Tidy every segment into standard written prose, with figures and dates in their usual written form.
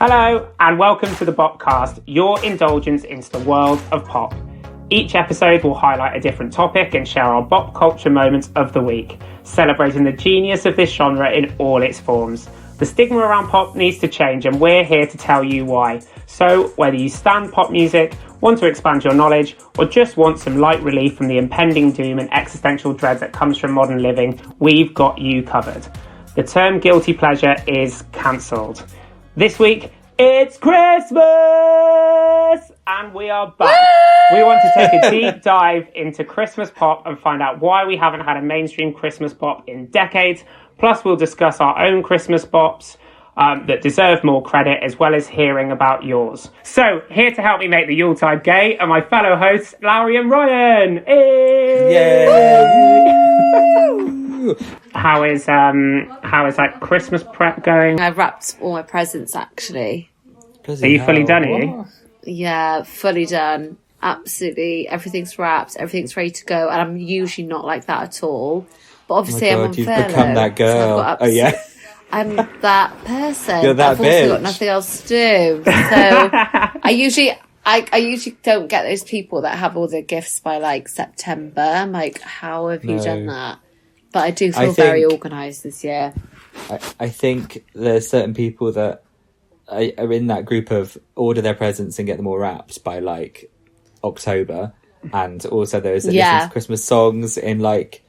Hello, and welcome to the BopCast, your indulgence into the world of pop. Each episode will highlight a different topic and share our bop culture moments of the week, celebrating the genius of this genre in all its forms. The stigma around pop needs to change, and we're here to tell you why. So, whether you stan pop music, want to expand your knowledge, or just want some light relief from the impending doom and existential dread that comes from modern living, we've got you covered. The term guilty pleasure is cancelled. This week, it's Christmas! And we are back. Woo! We want to take a deep dive into Christmas pop and find out why we haven't had a mainstream Christmas pop in decades. Plus, we'll discuss our own Christmas pops that deserve more credit, as well as hearing about yours. So, here to help me make the Yuletide gay are my fellow hosts, Lowri and Ryan. Yay! How is like Christmas prep going? I've wrapped all my presents actually. Are you fully done? Are you? Yeah, fully done. Absolutely, everything's wrapped, everything's ready to go, and I'm usually not like that at all. But obviously, I'm on you've furlough. Become that girl. So I'm that person. You're that I've bitch. also got nothing else to do. So I usually don't get those people that have all their gifts by like September. I'm like, how have you done that? But I do feel very organised this year. I think there's certain people that are in that group of order their presents and get them all wrapped by like October, and also those that listen to Christmas songs in like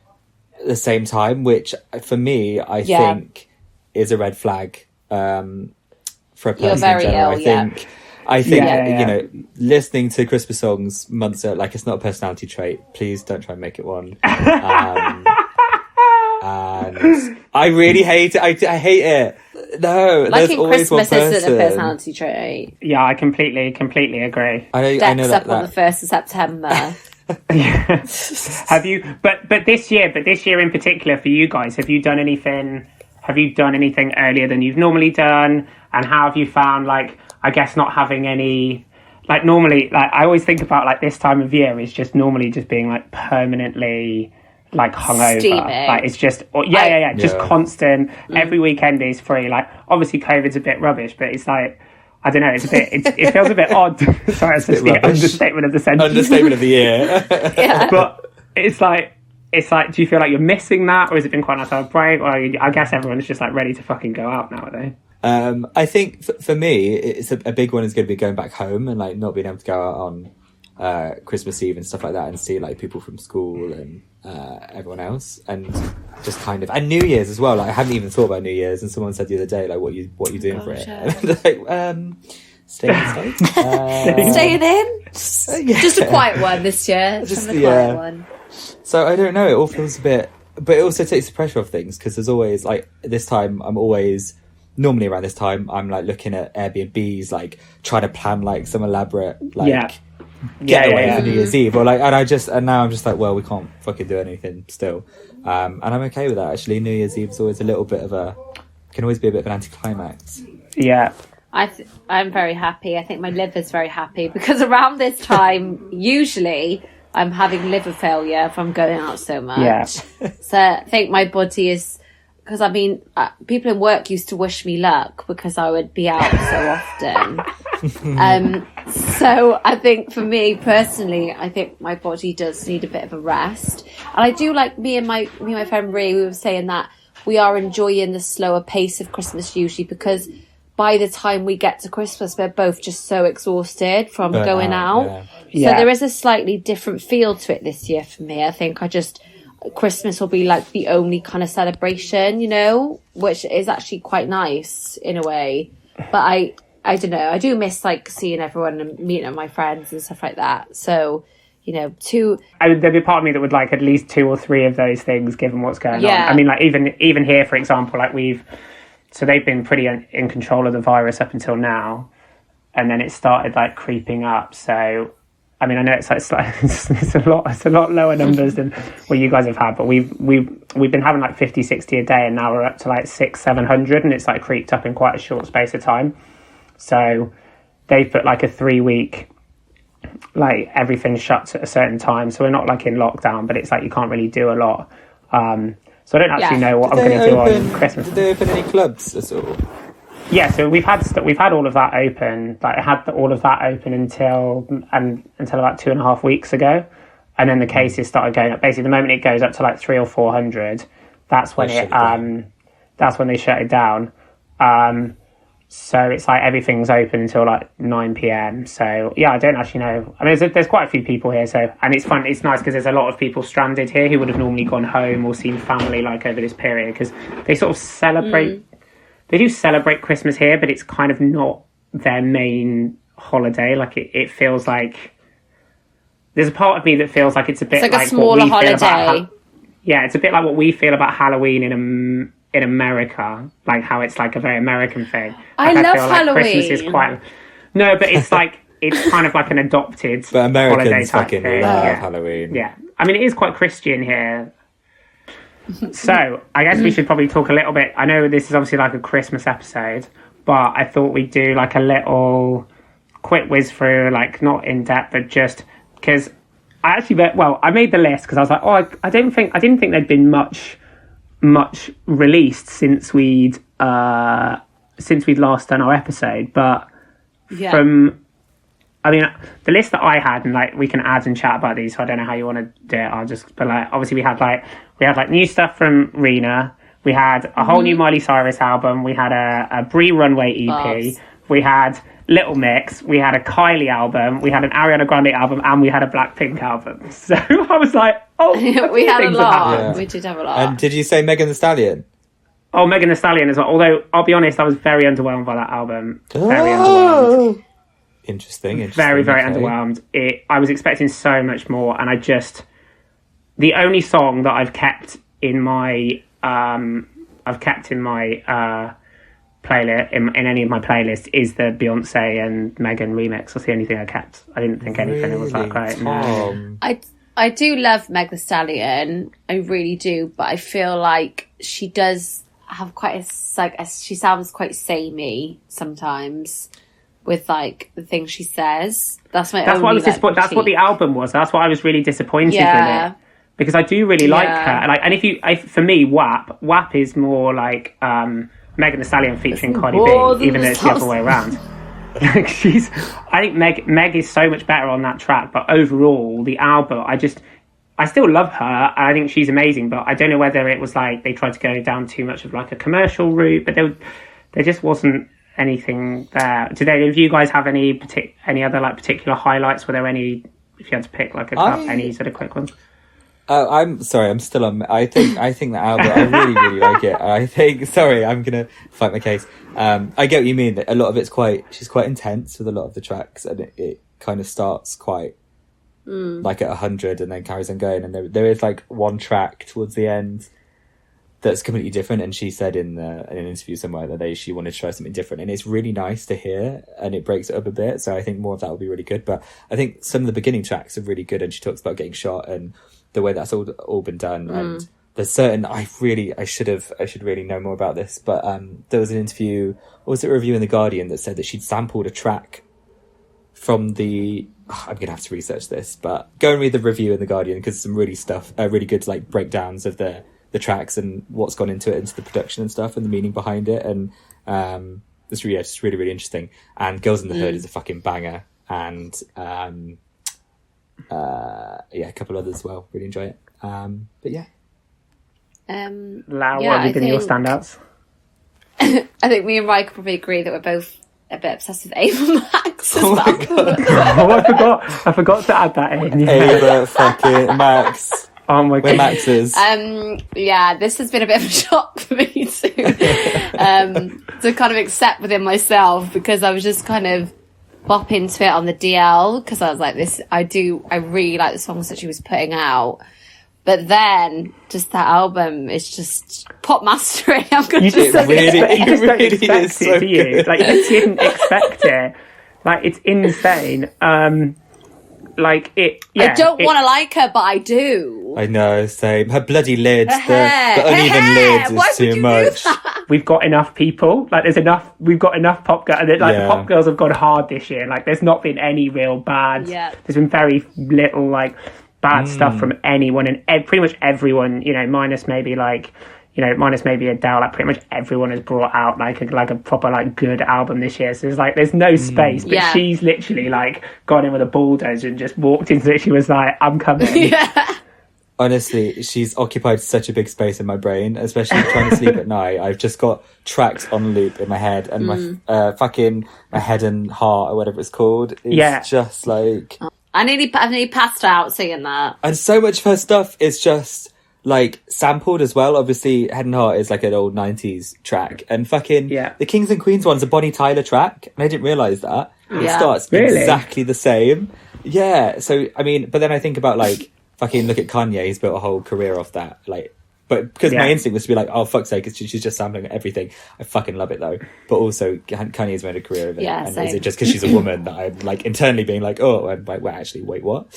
the same time, which for me I think is a red flag for a person. You're very in general. ill, I think you know, listening to Christmas songs months out, like, it's not a personality trait. Please don't try and make it one. And I really hate it. I hate it. No, liking there's always Christmas one person. isn't a personality trait. Yeah, I completely agree. I know that on the 1st of September. Have you? But this year in particular for you guys, have you done anything? Have you done anything earlier than you've normally done? And how have you found, like, I guess not having any, like, normally, like, I always think about like this time of year is just normally just being like permanently like hungover. Steaming. Like, it's just just constant. Every weekend is free. Like, obviously COVID's a bit rubbish, but it's like, I don't know, it's a bit, it feels a bit odd. Sorry, it's just the understatement of the sentence. Understatement of the year. Yeah. But it's like, do you feel like you're missing that, or has it been quite nice to have a break? Or I guess everyone's just like ready to fucking go out now, are they? I think for me, it's a big one is going to be going back home and like not being able to go out on Christmas Eve and stuff like that and see like people from school and everyone else, and just kind of, and New Year's as well. Like, I hadn't even thought about New Year's, and someone said the other day, like, what you doing for it? And like, staying in. Staying in. Just a quiet one this year. Just a quiet one. So I don't know. It all feels a bit, but it also takes the pressure off things, because there's always like this time. Normally around this time, I'm like looking at Airbnbs, like trying to plan like some elaborate like getaway for New Year's Eve, or like, and now I'm just like, well, we can't fucking do anything still, and I'm okay with that. Actually, New Year's Eve is always a little bit of can always be a bit of an anticlimax. Yeah. I'm very happy. I think my liver's very happy, because around this time, usually I'm having liver failure if I'm going out so much. Yeah. So I think my body is, because I mean, people in work used to wish me luck because I would be out so often. So I think for me personally, I think my body does need a bit of a rest. And I do, like, me and my friend Rhea, we were saying that we are enjoying the slower pace of Christmas usually, because by the time we get to Christmas, we're both just so exhausted from going out. Yeah. So there is a slightly different feel to it this year for me. I think Christmas will be like the only kind of celebration, you know, which is actually quite nice in a way. But I don't know, I do miss like seeing everyone and meeting my friends and stuff like that. So, you know, there'd be part of me that would like at least 2 or 3 of those things, given what's going on. I mean, like, even here, for example, like they've been pretty in control of the virus up until now, and then it started like creeping up. So I mean, I know it's a lot lower numbers than what you guys have had, but we've been having like 50, 60 a day, and now we're up to like 600-700, and it's like creeped up in quite a short space of time. So they put like a 3-week, like everything shuts at a certain time. So we're not like in lockdown, but it's like you can't really do a lot. So I don't actually know what I'm going to do on Christmas. Did they open any clubs at all? Yeah, so we've had all of that open. Like I had all of that open until about 2.5 weeks ago, and then the cases started going up. Basically, the moment it goes up to like 300 or 400, that's when that's when they shut it down. So it's like everything's open until like 9 p.m. So yeah, I don't actually know. I mean, there's quite a few people here, so and it's fun. It's nice because there's a lot of people stranded here who would have normally gone home or seen family like over this period because they sort of celebrate. They do celebrate Christmas here, but it's kind of not their main holiday. Like it feels like there's a part of me that feels like it's a bit like like a smaller what we feel holiday. about it's a bit like what we feel about Halloween in America, like how it's like a very American thing. Like, I love feel Halloween. Like Christmas is quite but it's like it's kind of like an adopted But holiday Americans type fucking thing. love Halloween. Yeah, I mean it is quite Christian here. So I guess we should probably talk a little bit. I know this is obviously like a Christmas episode, but I thought we'd do like a little quick whiz through, like not in depth, but just because I made the list because I was like, I didn't think there'd been much released since we'd last done our episode, but the list that I had, and like we can add and chat about these, so I don't know how you want to do it. But like obviously we had new stuff from Rina, we had a whole new Miley Cyrus album, we had a Brie Runway EP, Bops. we had Little Mix, we had a Kylie album, we had an Ariana Grande album, and we had a Blackpink album. So I was like, we had a lot. Yeah. We did have a lot. And did you say Megan Thee Stallion? Oh, Megan Thee Stallion as well. Although I'll be honest, I was very underwhelmed by that album. Very underwhelmed. Interesting. Very, very okay. underwhelmed. I was expecting so much more, and the only song that I've kept in my playlist in any of my playlists is the Beyonce and Megan remix. That's the only thing I kept. I didn't think anything was that great. No. I do love Meg Thee Stallion. I really do, but I feel like she does have she sounds quite samey sometimes with like the things she says. That's what I was disappointed. That's what the album was. That's what I was really disappointed with it, because I do really like her. Like, and for me, WAP is more like Megan Thee Stallion featuring Cardi B, even though it's the other way around. Like I think Meg is so much better on that track, but overall the album, I still love her and I think she's amazing, but I don't know whether it was like they tried to go down too much of like a commercial route, but there just wasn't anything there. Did any of you guys have any other like particular highlights? Were there any, if you had to pick like any sort of quick ones? I'm sorry, I'm still on. I think the album, I really, really like it. I think, sorry, I'm gonna fight my case. I get what you mean. That a lot of it's she's quite intense with a lot of the tracks, and it kind of starts quite like at 100 and then carries on going. And there is like one track towards the end that's completely different. And she said in an interview somewhere that she wanted to try something different, and it's really nice to hear, and it breaks it up a bit. So I think more of that will be really good. But I think some of the beginning tracks are really good, and she talks about getting shot and the way that's all been done. And there's certain I should really know more about this, but there was an interview, or was it a review in The Guardian, that said that she'd sampled a track from the I'm gonna have to research this, but go and read the review in The Guardian, because some really good like breakdowns of the tracks and what's gone into it, into the production and stuff, and the meaning behind it. And it's really, really interesting. And Girls in the Hood is a fucking banger, and a couple others as well. Really enjoy it. But yeah. Lau, what have been your standouts? I think me and Ryan could probably agree that we're both a bit obsessed with Ava Max. Oh my God. I forgot to add that in. Ava fucking Max. Oh my God. Where Max is. This has been a bit of a shock for me to kind of accept within myself, because I was just kind of bop into it on the DL, because I was like, I really like the songs that she was putting out. But then, just that album is just pop mastery. I'm going to say it. You just don't expect is it, so do you? good. Like, you didn't expect it. Like, it's insane. Like, it... Yeah, I don't want to like her, but I do. I know, same. Her bloody lids, Her hair. the uneven Her hair. lids Why is too would you much. do that? We've got enough people. Like, we've got enough pop girls. The pop girls have gone hard this year. Like, there's not been any real bad... Yeah. There's been very little, like... bad stuff from anyone, and pretty much everyone, minus maybe like, minus maybe Adele, like pretty much everyone has brought out like a proper like good album this year. So there's no space, but she's literally like gone in with a bulldozer and just walked into it. She was like, I'm coming. Yeah. Honestly, she's occupied such a big space in my brain, especially trying to sleep at night. I've just got tracks on loop in my head, and my my head and heart, or whatever it's called, is just like... I nearly passed out singing that. And so much of her stuff is just like sampled as well. Obviously, Head and Heart is like an old 90s track, and the Kings and Queens one's a Bonnie Tyler track, and I didn't realise that. It starts exactly the same. Yeah, so, I mean, but then I think about like, fucking look at Kanye, he's built a whole career off that, like, but because my instinct was to be like, oh, fuck's sake, she's just sampling everything. I fucking love it though. But also, Kanye's made a career of it. Yeah, and same. is it just because she's a woman that I'm like internally being like, oh, and like, well, actually, wait, what?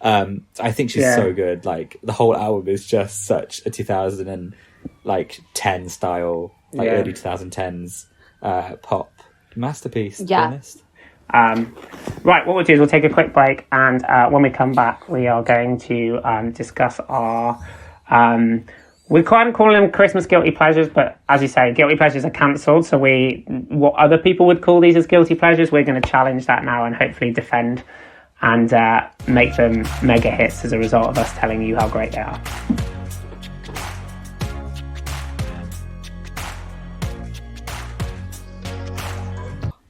I think she's so good. Like, the whole album is just such a 2010 style, like early 2010s pop masterpiece, to be honest. Right, what we'll do is we'll take a quick break, and when we come back, we are going to discuss our... we can't call them Christmas guilty pleasures, but as you say, guilty pleasures are cancelled, so what other people would call these as guilty pleasures, we're going to challenge that now and hopefully defend and make them mega hits as a result of us telling you how great they are.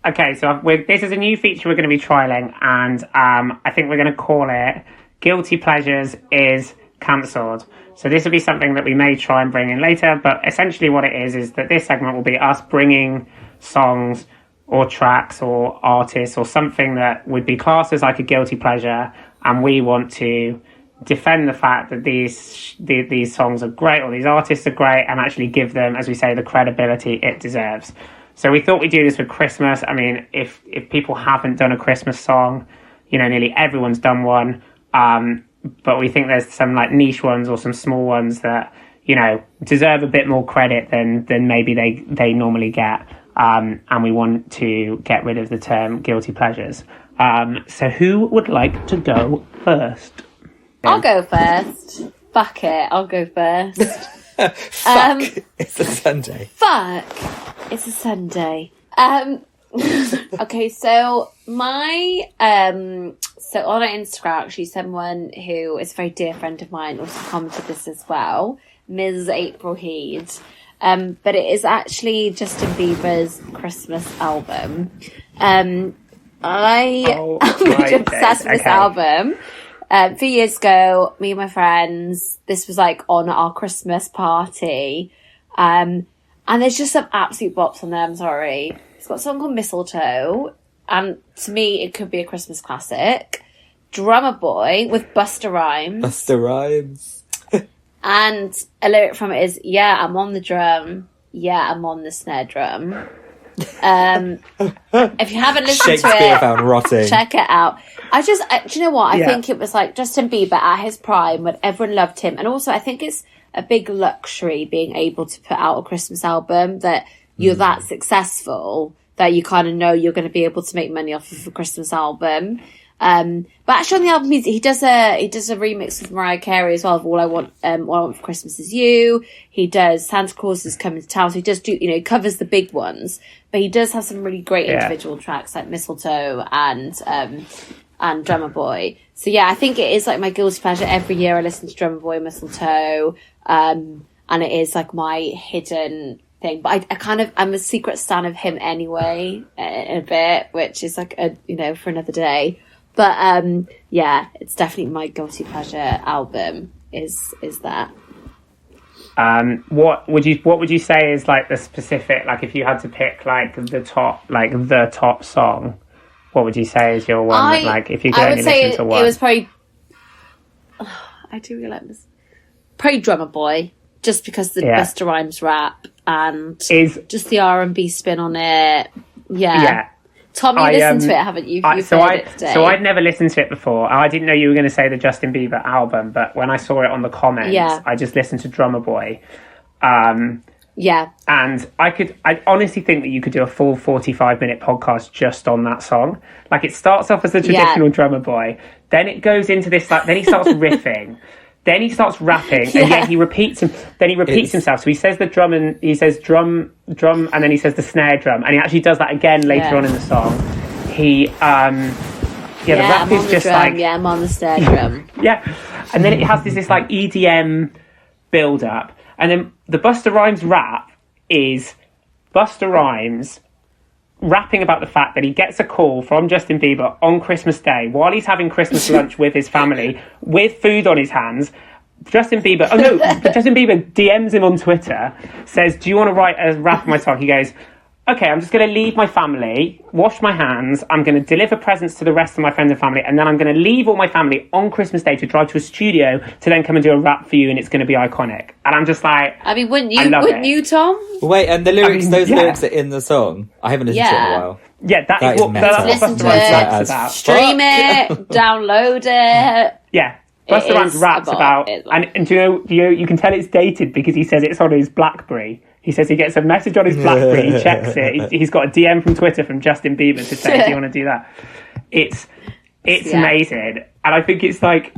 Okay, so this is a new feature we're going to be trialling, and I think we're going to call it Guilty Pleasures is Cancelled. So this will be something that we may try and bring in later, but essentially what it is that this segment will be us bringing songs or tracks or artists or something that would be classed as like a guilty pleasure, and we want to defend the fact that these songs are great or these artists are great, and actually give them, as we say, the credibility it deserves. So we thought we'd do this with Christmas. I mean, if people haven't done a Christmas song, nearly everyone's done one. But we think there's some like niche ones or some small ones that, deserve a bit more credit than maybe they normally get. And we want to get rid of the term guilty pleasures. So who would like to go first? I'll go first. Fuck it, I'll go first. Fuck, it's a Sunday. Fuck, it's a Sunday. Okay, so my so on Instagram, actually, someone who is a very dear friend of mine also commented this as well, Ms. April Heed. But it is actually Justin Bieber's Christmas album. I'm obsessed with this album. A few years ago, me and my friends, this was like on our Christmas party. And there's just some absolute bops on there, I'm sorry. It's got a song called Mistletoe, and to me, it could be a Christmas classic. Drummer Boy with Busta Rhymes. Busta Rhymes. And a lyric from it is, yeah, I'm on the drum. Yeah, I'm on the snare drum. If you haven't listened to it, found rotting. Check it out. Do you know what? I think it was like Justin Bieber at his prime when everyone loved him. And also I think it's a big luxury being able to put out a Christmas album that you're that successful that you kind of know you're going to be able to make money off of a Christmas album. But actually on the album he does a remix with Mariah Carey as well of All I Want for Christmas Is You. He does Santa Claus Is Coming to Town, so he does do, covers the big ones, but he does have some really great individual tracks like Mistletoe and Drummer Boy. So yeah, I think it is like my guilty pleasure. Every year I listen to Drummer Boy and Mistletoe, and it is like my hidden thing, but I'm a secret stan of him anyway, in a bit, which is like for another day. But yeah, it's definitely my guilty pleasure album. Is that? What would you say is like the specific, like if you had to pick like the top song, what would you say is your one? If you could only listen to one, it was probably. I do really like this. Probably Drummer Boy, just because the Busta Rhymes rap and just the R&B spin on it. Yeah. Tom, you listened to it, haven't you? So I'd never listened to it before. I didn't know you were going to say the Justin Bieber album, but when I saw it on the comments, I just listened to Drummer Boy. And I honestly think that you could do a full 45-minute podcast just on that song. Like, it starts off as a traditional Drummer Boy, then it goes into this, like, then he starts riffing, Then he starts rapping, and yet he repeats him. Then he repeats himself. So he says the drum, and he says drum, and then he says the snare drum, and he actually does that again later on in the song. He, the rap is just drum, like, I'm on the snare drum. And then it has this like EDM build up, and then the Busta Rhymes rap is Busta Rhymes rapping about the fact that he gets a call from Justin Bieber on Christmas Day while he's having Christmas lunch with his family with food on his hands. Justin Bieber DMs him on Twitter, says, do you want to write a rap on my song? He goes, okay, I'm just going to leave my family, wash my hands, I'm going to deliver presents to the rest of my friends and family, and then I'm going to leave all my family on Christmas Day to drive to a studio to then come and do a rap for you, and it's going to be iconic. And I'm just like, I mean, wouldn't you, Tom? Wait, and the lyrics, lyrics are in the song. I haven't listened to it in a while. Yeah, that's what Listen to rap's about. Stream it, download it. Yeah. Busta Rhymes raps about and do you know, you can tell it's dated because he says it's on his BlackBerry. He says he gets a message on his BlackBerry, he checks it. He's got a DM from Twitter from Justin Bieber to say, do you want to do that? It's amazing. And I think it's like,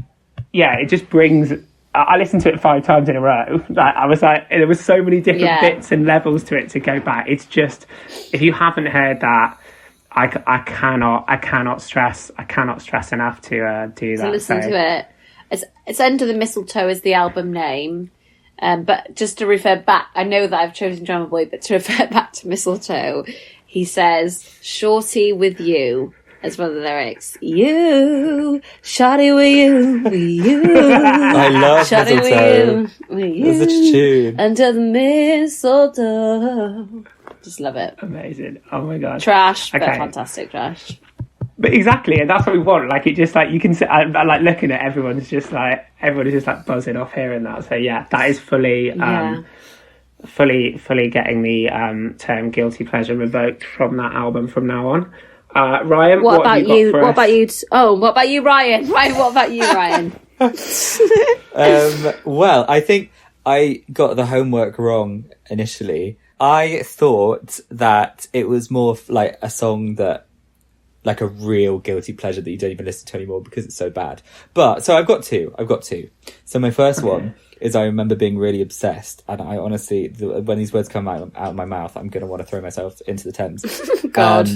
it just brings... I listened to it 5 times in a row. I was like, there was so many different bits and levels to it to go back. It's just, if you haven't heard that, I cannot stress enough to do that. To listen to it. It's Under the Mistletoe is the album name. But just to refer back, I know that I've chosen Drummer Boy, but to refer back to Mistletoe, he says, "Shorty with you," as one of the lyrics. You, shawty with you. I love shawty Mistletoe. With you. It's such a tune. Under the mistletoe. Just love it. Amazing. Oh my god. Trash, but fantastic trash. But exactly, and that's what we want. Like, it just like you can see, I like looking at everyone is just like buzzing off hearing that. So yeah, that is fully getting the term guilty pleasure revoked from that album from now on. Ryan, what about you? What about you? What about you, Ryan? Ryan, what about you, Ryan? Well, I think I got the homework wrong initially. I thought that it was more like a song that, like a real guilty pleasure that you don't even listen to anymore because it's so bad. But, so I've got two. So my first one is I remember being really obsessed, and I honestly, when these words come out of my mouth, I'm going to want to throw myself into the Thames. God.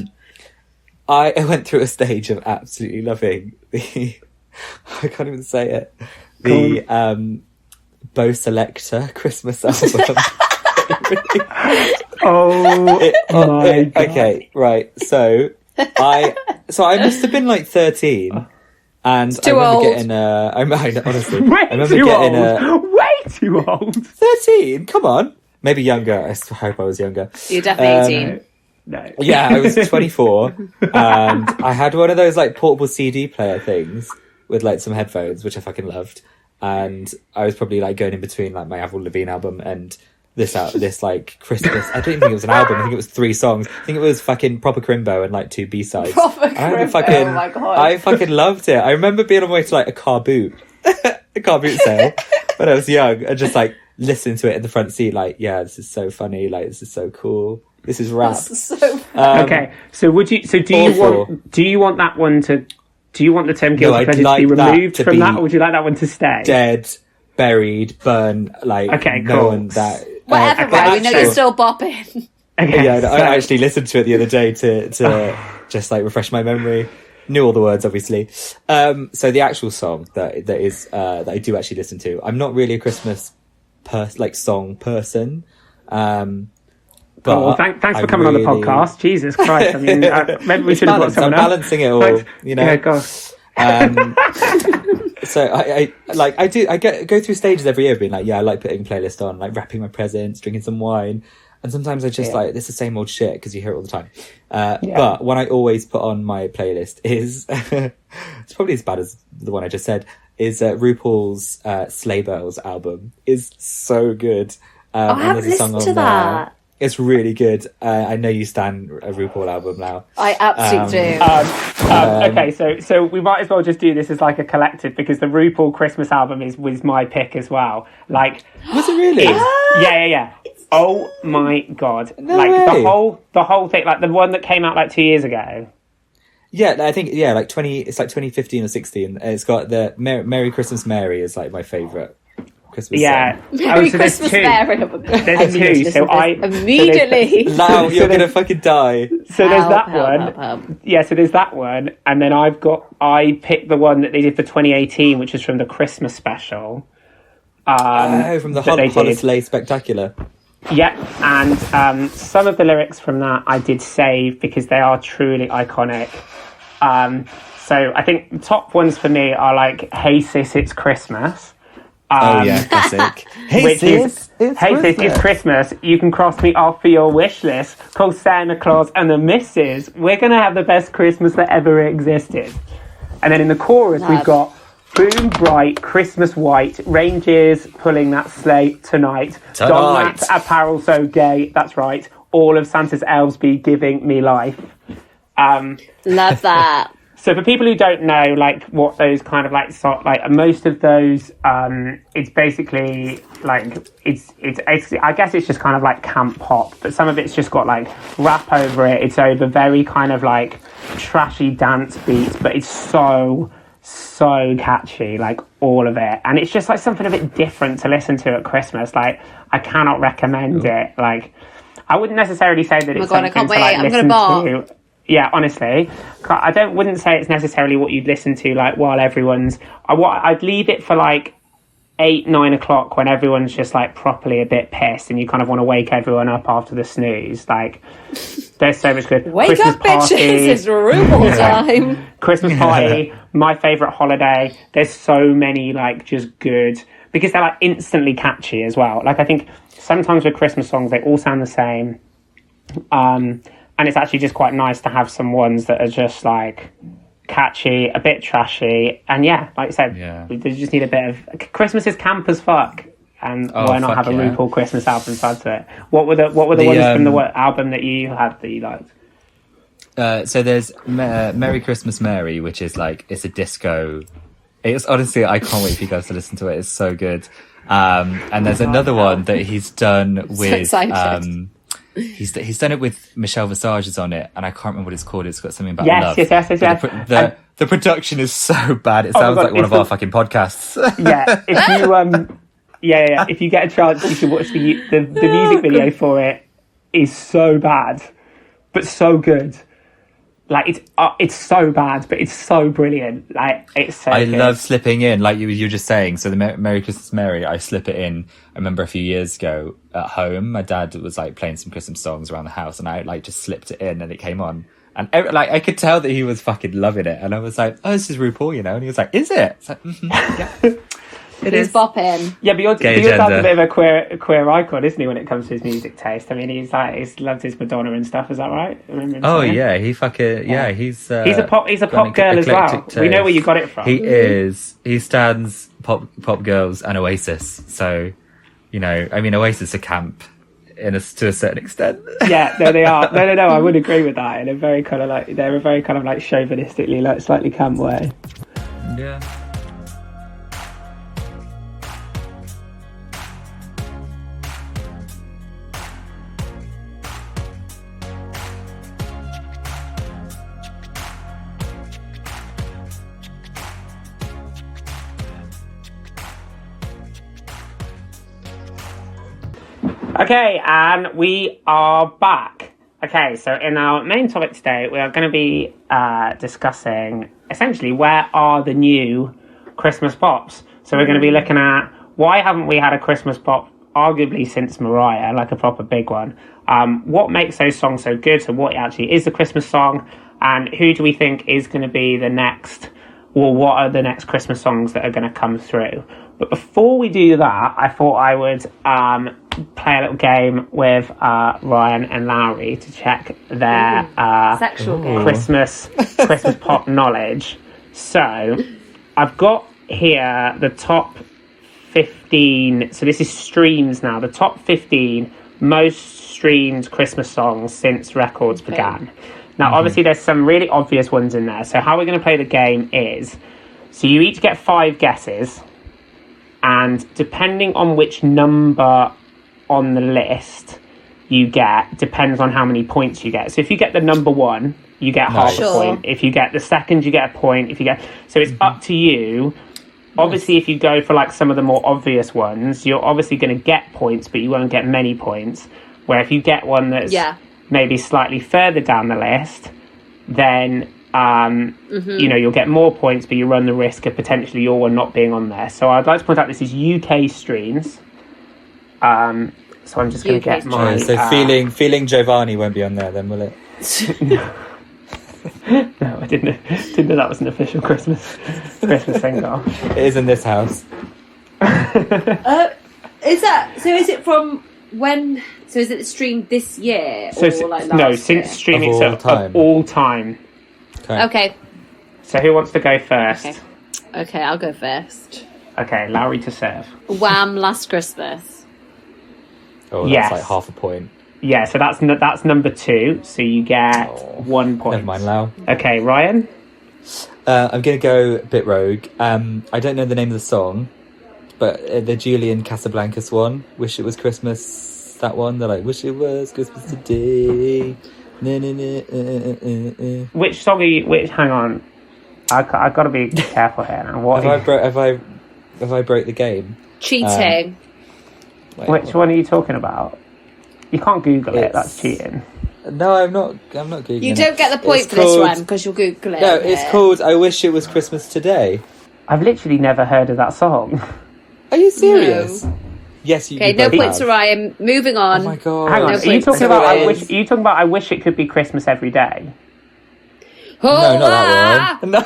I went through a stage of absolutely loving the, I can't even say it, the Bo Selector Christmas album. God. Okay, right. So I must have been like 13, and too I remember old. Honestly, way too old. 13. Come on, maybe younger. I hope I was younger. You're definitely 18. No. Yeah, I was 24, and I had one of those like portable CD player things with like some headphones, which I fucking loved. And I was probably like going in between like my Avril Lavigne album and this like Christmas. I don't even think it was an album. I think it was 3 songs. I think it was fucking Proper Crimbo and like 2 B-sides. Proper Crimbo, oh my God. I fucking loved it. I remember being on my way to like a car boot sale when I was young, and just like listening to it in the front seat, like, yeah, this is so funny, like this is so cool. This is rap. This is so funny. Okay, so do you want that one to? Do you want the term guilty pleasure to be removed from that, or would you like that one to stay? Dead, buried, burn, like no one that. Whatever, right? We know you're still bopping. Okay, yeah, I actually listened to it the other day to just like refresh my memory. Knew all the words, obviously. So the actual song that I do actually listen to. I'm not really a Christmas song person. But well, thanks for coming on the podcast. Jesus Christ! I mean, maybe we should have got someone else. I'm balancing it all, you know. Yeah, gosh. So I go through stages every year of being like, yeah, I like putting a playlist on, like wrapping my presents, drinking some wine, and sometimes I just like, this is the same old shit because you hear it all the time. But what I always put on my playlist is it's probably as bad as the one I just said, is RuPaul's Sleigh Bells album is so good. I haven't listened to that. It's really good. I know you stand a RuPaul album now. I absolutely do. Okay, so we might as well just do this as like a collective, because the RuPaul Christmas album was my pick as well. Like, was it really? Yeah. Oh my God! No like way. the whole thing, like the one that came out like 2 years ago. Yeah, I think like 20. It's like 2015 or 16. And it's got the Merry Christmas Mary is like my favourite Christmas song. Merry Christmas, Mary. There's two. So immediately. Now you're gonna fucking die. So there's that one. Yeah, so there's that one, and then I picked the one that they did for 2018, which is from the Christmas special. From the Holiday Spectacular. Yeah, and some of the lyrics from that I did save because they are truly iconic. So I think the top ones for me are like "Hey Sis, It's Christmas." Classic. Hey sis, it's Christmas. You can cross me off for your wish list. Call Santa Claus and the missus. We're gonna have the best Christmas that ever existed. And then in the chorus we've got "Boom bright, Christmas white, reindeers pulling that sleigh tonight. Don that apparel so gay." That's right. "All of Santa's elves be giving me life." Love that. So for people who don't know, like what those kind of like most of those, it's basically like it's I guess it's just kind of like camp pop, but some of it's just got like rap over it. It's over very kind of like trashy dance beats, but it's so catchy, like all of it, and it's just like something a bit different to listen to at Christmas. Like I cannot recommend it. Like I wouldn't necessarily say that it's something I can't to wait. like I'm listen gonna to. Yeah, honestly, I wouldn't say it's necessarily what you'd listen to like while everyone's. I'd leave it for like 8-9 o'clock when everyone's just like properly a bit pissed, and you kind of want to wake everyone up after the snooze. Like, there's so much good. Wake Christmas up, bitches! It's RuPaul time. Christmas party, my favourite holiday. There's so many like just good because they're like instantly catchy as well. Like I think sometimes with Christmas songs they all sound the same. And it's actually just quite nice to have some ones that are just like catchy, a bit trashy, and yeah, like I said, they just need a bit of Christmas is camp as fuck, and why not have a RuPaul Christmas album side to it? What were the ones from the album that you had that you liked? So there's Merry Christmas Mary, which is like it's a disco. It's honestly I can't wait for you guys to listen to it. It's so good. And there's another one that he's done with. So He's done it with Michelle Visage's on it, and I can't remember what it's called. It's got something about love. Yes. The production is so bad. It sounds like one of our fucking podcasts. Yeah, if you get a chance, you should watch the music video for it. Is so bad, but so good. Like it's so bad, but it's so brilliant. Like it's so. I good. love slipping in, like you were just saying. So the Merry Christmas Mary, I slip it in. I remember a few years ago at home, my dad was like playing some Christmas songs around the house, and I like just slipped it in, and it came on, and like I could tell that he was fucking loving it, and I was like, "Oh, this is RuPaul," and he was like, "Is it?" It's like, yeah. He's bopping. Yeah, but your dad's a bit of a queer icon, isn't he, when it comes to his music taste? I mean, he's loved his Madonna and stuff. Is that right? Yeah, he fucking he's a pop girl as well. Taste. We know where you got it from. He is. He stands pop girls and Oasis. So, you know, I mean, Oasis are camp to a certain extent. Yeah, no, they are. No. I would agree with that. In a very kind of like they're a very kind of like chauvinistically, like slightly camp way. Yeah. Okay, and we are back. Okay, so in our main topic today, we are going to be discussing essentially where are the new Christmas pops. So we're going to be looking at why haven't we had a Christmas pop, arguably since Mariah, like a proper big one. What makes those songs so good? So what actually is the Christmas song, and who do we think is going to be the next? Well, what are the next Christmas songs that are going to come through? But before we do that, I thought I would play a little game with Ryan and Lowri to check their sexual game. Christmas pop knowledge. So I've got here the top 15. So this is streams now. The top 15 most streamed Christmas songs since records began. Now, obviously, there's some really obvious ones in there. So how we're going to play the game is, so you each get 5 guesses, and depending on which number on the list you get, depends on how many points you get. So if you get the number 1, you get Nice. half a point. If you get the second, you get a point. If you get so, it's up to you. Obviously, if you go for like some of the more obvious ones, you're obviously going to get points, but you won't get many points. Where if you get one that's maybe slightly further down the list, then you'll get more points, but you run the risk of potentially your one not being on there. So I'd like to point out this is UK streams. So I'm just going to get my... So feeling Giovanni won't be on there then, will it? No, I didn't know that was an official Christmas single. It is in this house. Is it from when? So is it streamed this year or like last year? Since streaming of all time. Okay. So who wants to go first? Okay, I'll go first. Okay, Lowri to serve. Wham! Last Christmas. Oh, that's like half a point. Yeah, so that's number 2. So you get 1 point. Never mind, Lau. Okay, Ryan. I'm going to go a bit rogue. I don't know the name of the song, but the Julian Casablancas one, Wish It Was Christmas, that one, they're like, wish it was Christmas today. Which song are you, hang on. I've got to be careful here now. What have I broke the game? Cheating. Which one are you talking about? You can't Google it, that's cheating. No, I'm not Googling You don't get the point for this one because you'll Google it. No, it's called I Wish It Was Christmas Today. I've literally never heard of that song. Are you serious? No. Yes, you okay, no points to Ryan. Moving on. Oh my god. Hang on, no are you talking about I wish it could be Christmas every day? No, not that one. No,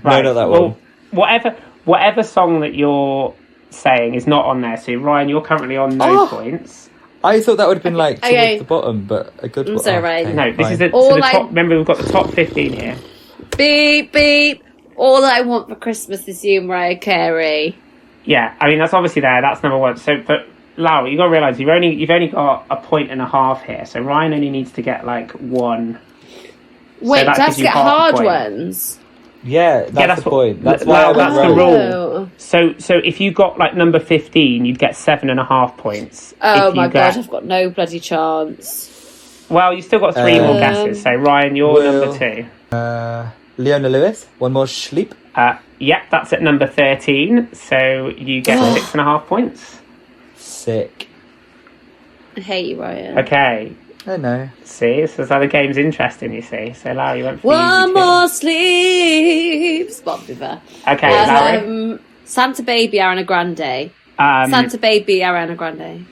Right. not that one. Well, whatever song that you're saying is not on there. So Ryan, you're currently on no points. I thought that would have been towards the bottom, but a good one. Sorry, Ryan. Okay, no, this is the top. Remember, we've got the top 15 here. Beep beep. All I Want for Christmas is You, Mariah Carey. Yeah, I mean that's obviously there. That's number 1. So, but Lowri, you got to realise you've only got a point and a half here. So Ryan only needs to get like 1. Wait, let's get hard ones. Yeah, that's the point. That's why that's the rule. So if you got like number 15, you'd get 7.5 points. Oh my god, I've got no bloody chance. Well, you still got 3 more guesses. So Ryan, you're number 2. Leona Lewis, One More Sleep. Yep, that's at number 13. So you get 6.5 points. Sick. I hate you, Ryan. Okay. I know. See, this is how the game's interesting, you see. So Larry went for One More Sleep. Spot Diva. Okay, Larry. Santa Baby, Ariana Grande. Santa Baby, Ariana Grande.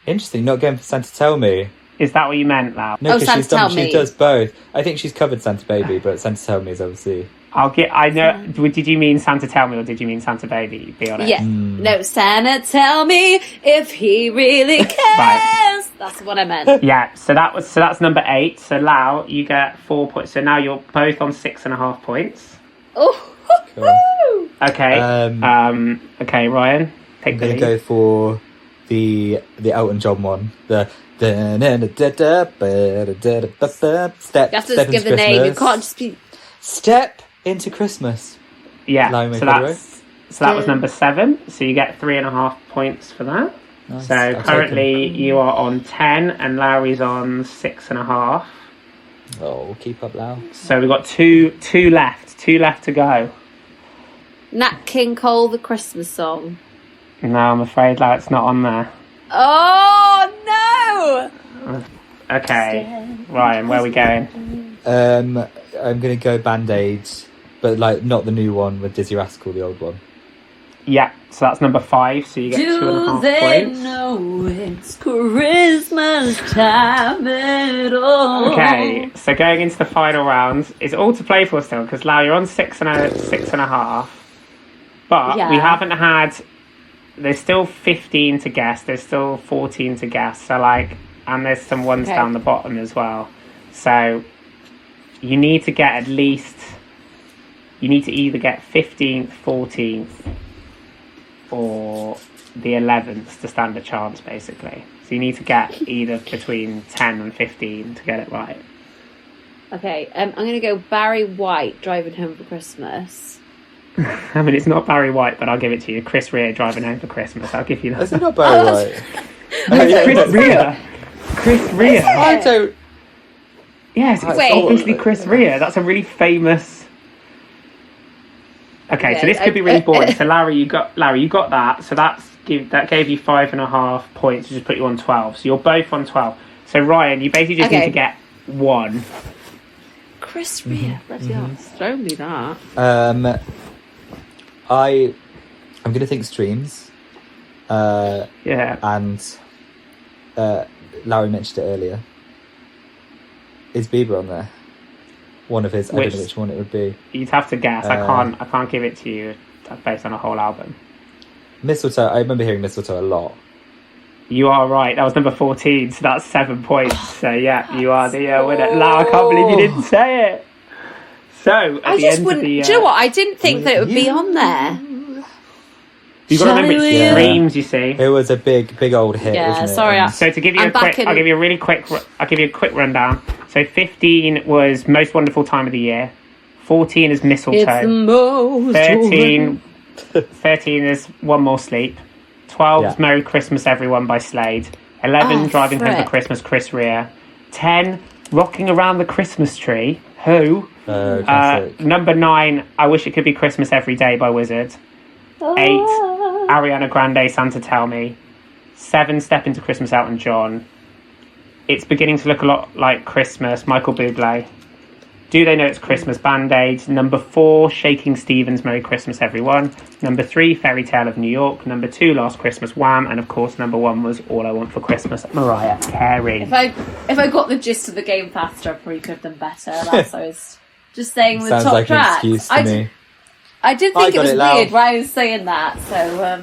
Interesting, not going for Santa Tell Me. Is that what you meant, Lau? No, Santa Tell Me. She does both. I think she's covered Santa Baby, but Santa Tell Me is obviously... I know. Did you mean Santa Tell Me or did you mean Santa Baby? Be honest. Yeah. No, Santa Tell Me if he really cares. Right. That's what I meant. Yeah. So that's number 8. So Lau, you get 4 points. So now you're both on 6.5 points. Oh. Cool. Okay. Okay, Ryan. I'm going to go for the Elton John one. The step. You have to just give the name. You can't just be. Step into Christmas. Yeah. So that was number 7. So you get 3.5 points for that. Nice. So currently you are on 10 and Lowry's on 6.5. Oh, keep up, Lau. So we've got two left. 2 left to go. Nat King Cole, the Christmas song. No, I'm afraid it's not on there. Oh no! Okay, Ryan, where are we going? I'm going to go Band-Aid, but not the new one with Dizzy Rascal, the old one. Yeah, so that's number 5, so you get 2.5 points. Do they know it's Christmas time at all? Okay, so going into the final round, it's all to play for still, because Lau, you're on 6.5. But we haven't had... There's still 15 to guess. There's still 14 to guess. So and there's some ones down the bottom as well. So you need to get at least... You need to either get 15th, 14th, or the 11th to stand a chance, basically. So you need to get either between 10 and 15 to get it right. Okay, I'm going to go Barry White, Driving Home for Christmas. I mean, it's not Barry White, but I'll give it to you. Chris Rea, Driving Home for Christmas. I'll give you that. Is it not Barry White? Chris Rea. Chris Rea. I don't... Yes, it's Wait. obviously Chris Rea. That's a really famous. Okay, so this could be really boring. So Larry, you got that. So that gave you 5.5 points to just put you on 12. So you're both on 12. So Ryan, you basically just need to get one. Chris Rea, bloody hell, throw me that. I'm gonna think streams. Yeah. And Larry mentioned it earlier. Is Bieber on there? One of his. I don't know which one it would be. You'd have to guess. I can't give it to you based on a whole album. Mistletoe. I remember hearing Mistletoe a lot. You are right. That was number 14, so that's 7 points. So yeah, you are the winner. Lau, I can't believe you didn't say it. So I just wouldn't. Do you know what? I didn't think that it would be on there. You've got to remember it's streams. You see, it was a big old hit. Yeah, wasn't it? sorry. So to give you I'll give you a quick rundown. So 15 was Most Wonderful Time of the Year. 14 is Mistletoe. It's the most 13 is One More Sleep. 12 is Merry Christmas Everyone by Slade. 11 Driving Home for Christmas, Chris Rea. 10 Rocking Around the Christmas Tree. Who? Number 9 I Wish It Could Be Christmas Every Day by Wizard. 8 Ariana Grande, Santa Tell Me. 7 Step Into Christmas, Elton John. It's Beginning to Look a Lot Like Christmas, Michael Bublé. Do They Know It's Christmas, Band-Aid. Number 4 Shaking Stevens, Merry Christmas Everyone. Number 3 Fairy Tale of New York. Number 2 Last Christmas, Wham. And of course number 1 was All I Want for Christmas, Mariah Carey. If I got the gist of the game faster, I probably could have done better. That's what I was just saying with Sounds top like tracks. an excuse to me. I did think it was Lau. weird Ryan saying that, so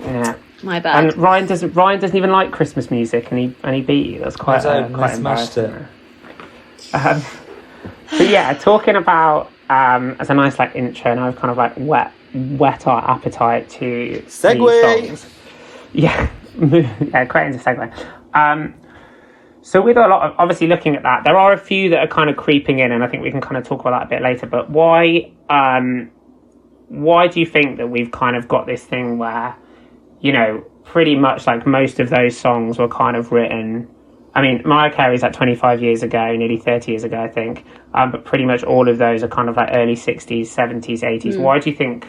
Yeah. my bad. And Ryan doesn't even like Christmas music, and he beat you. That's quite I smashed it. But yeah, talking about as a nice like intro, and I've kind of like whet our appetite to segue. Songs. Yeah, quite into segue. So with a lot of obviously looking at that, there are a few that are kind of creeping in, and I think we can kind of talk about that a bit later. But why do you think that we've kind of got this thing where, you know, pretty much like most of those songs were kind of written, I mean, Mariah Carey's like 25 years ago, nearly 30 years ago, I think, but pretty much all of those are kind of like early 60s, 70s, 80s. Why do you think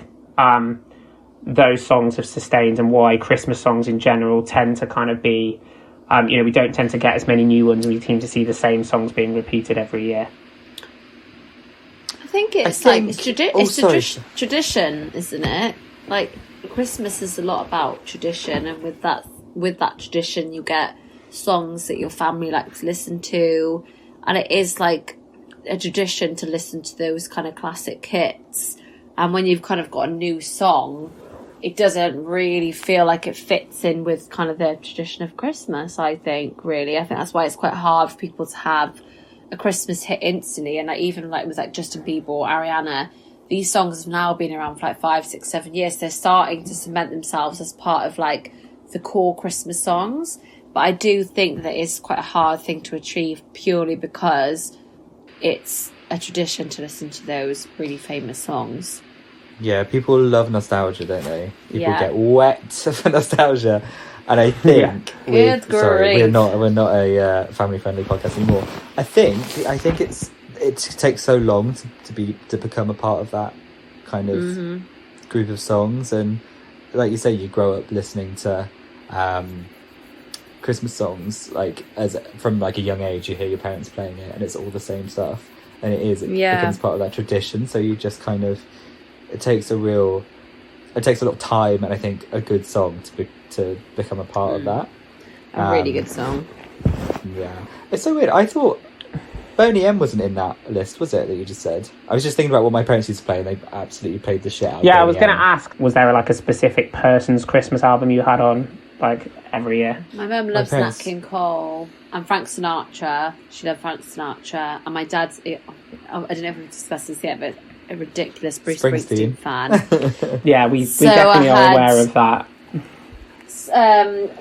those songs have sustained, and why Christmas songs in general tend to kind of be, you know, we don't tend to get as many new ones, and we seem to see the same songs being repeated every year? I think it's tradition, isn't it? Like Christmas is a lot about tradition, and with that tradition, you get songs that your family likes to listen to, and it is like a tradition to listen to those kind of classic hits. And when you've kind of got a new song, it doesn't really feel like it fits in with kind of the tradition of Christmas. I think that's why it's quite hard for people to have a Christmas hit instantly. And like even like with like Justin Bieber or Ariana, these songs have now been around for like 5, 6, 7 years. They're starting to cement themselves as part of like the core Christmas songs. But I do think that it's quite a hard thing to achieve purely because it's a tradition to listen to those really famous songs. Yeah, people love nostalgia, don't they? People get wet for nostalgia. And I think we're not a family friendly podcast anymore. I think it takes so long to become a part of that kind of group of songs, and like you say, you grow up listening to Christmas songs like from like a young age. You hear your parents playing it, and it's all the same stuff, and it becomes part of that tradition. So you just kind of it takes a lot of time, and I think a good song to become a part of that. A really good song. Yeah, it's so weird. I thought Boney M wasn't in that list, was it, that you just said? I was just thinking about what my parents used to play, and they absolutely played the shit out of Yeah, Boney I was going to M. ask, was there like a specific person's Christmas album you had on like every year? My mum loves Nat King Cole and Frank Sinatra. She loved Frank Sinatra. And my dad's, I don't know if we've discussed this yet, but a ridiculous Bruce Springsteen fan. Yeah, we definitely are aware of that.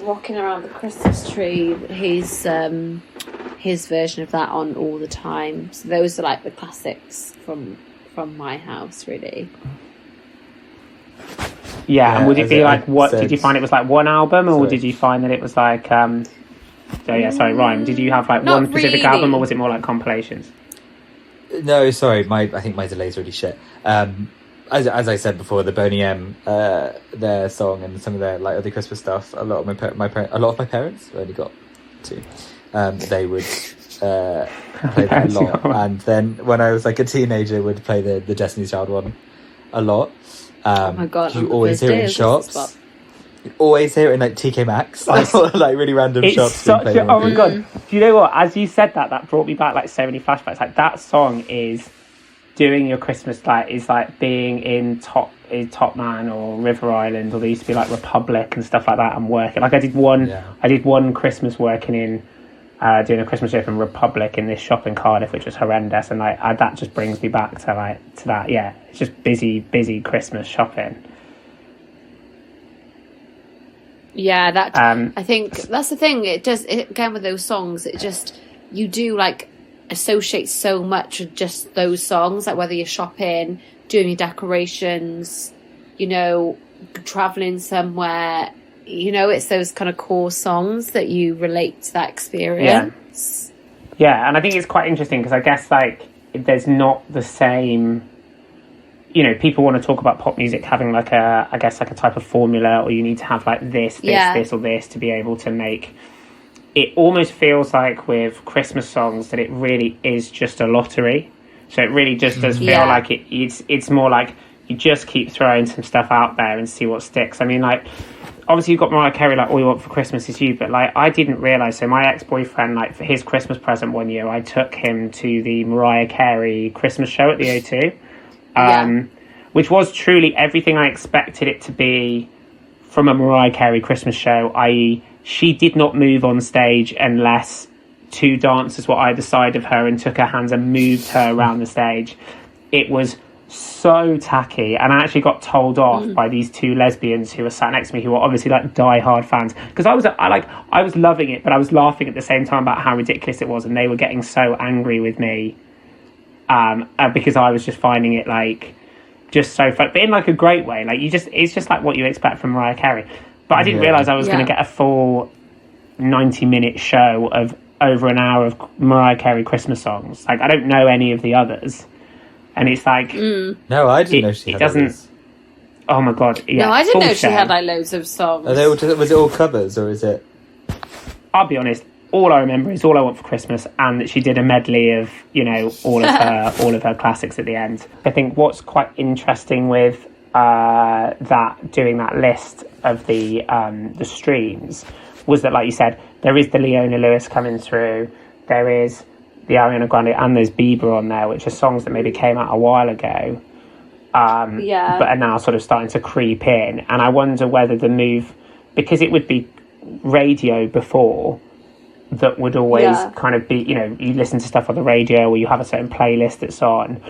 Rocking Around the Christmas Tree, his version of that on all the time. So those are like the classics from my house, really. Yeah, and would it be like, what did you find it was like one album, or did you find that it was like So yeah, sorry, Ryan, did you have like Not one specific really. album, or was it more like compilations? No, sorry, I think my delay's really shit. As I said before, the Boney M, their song and some of their like other Christmas stuff. A lot of my parents, I only got two. They would play that a lot, and then when I was like a teenager, would play the Destiny's Child one a lot. Oh my god! You always hear it in shops. You always hear it in like TK Maxx, like really random shops. Such a, oh my god! Do you know what? As you said that brought me back like so many flashbacks. Like that song is doing your Christmas, like is like being in Top Man or River Island, or there used to be like Republic and stuff like that. And working like I did one Christmas working in doing a Christmas trip in Republic in this shop in Cardiff, which was horrendous, and like that just brings me back to that. Yeah, it's just busy Christmas shopping. Yeah, that I think that's the thing. It does again with those songs. It just you do like associate so much with just those songs, like whether you're shopping, doing your decorations, you know, traveling somewhere. You know, it's those kind of core songs that you relate to that experience. Yeah, and I think it's quite interesting because I guess like there's not the same. You know, people want to talk about pop music having like a type of formula, or you need to have like this or this to be able to make. It almost feels like with Christmas songs that it really is just a lottery. So it really just does feel like it's more like you just keep throwing some stuff out there and see what sticks. I mean, like obviously you've got Mariah Carey, like All You Want for Christmas Is You, but like I didn't realise. So my ex-boyfriend, like for his Christmas present one year, I took him to the Mariah Carey Christmas show at the O2. Which was truly everything I expected it to be from a Mariah Carey Christmas show, i.e. she did not move on stage unless two dancers were either side of her and took her hands and moved her around the stage. It was so tacky, and I actually got told off by these two lesbians who were sat next to me, who were obviously like die-hard fans, because I was loving it, but I was laughing at the same time about how ridiculous it was, and they were getting so angry with me because I was just finding it like just so fun, but in like a great way. Like it's just like what you expect from Mariah Carey. But I didn't realise I was going to get a full 90-minute show of over an hour of Mariah Carey Christmas songs. Like I don't know any of the others, and it's like no, I didn't know she had others. Oh my god! Yeah, no, I didn't know she had like loads of songs. Are they all was it all covers, or is it? I'll be honest. All I remember is All I Want for Christmas, and that she did a medley of, you know, all of her classics at the end. I think what's quite interesting with doing that list of the streams was that, like you said, there is the Leona Lewis coming through, there is the Ariana Grande, and there's Bieber on there, which are songs that maybe came out a while ago, but are now sort of starting to creep in. And I wonder whether the move, because it would be radio before, that would always kind of be, you know, you listen to stuff on the radio or you have a certain playlist that's on,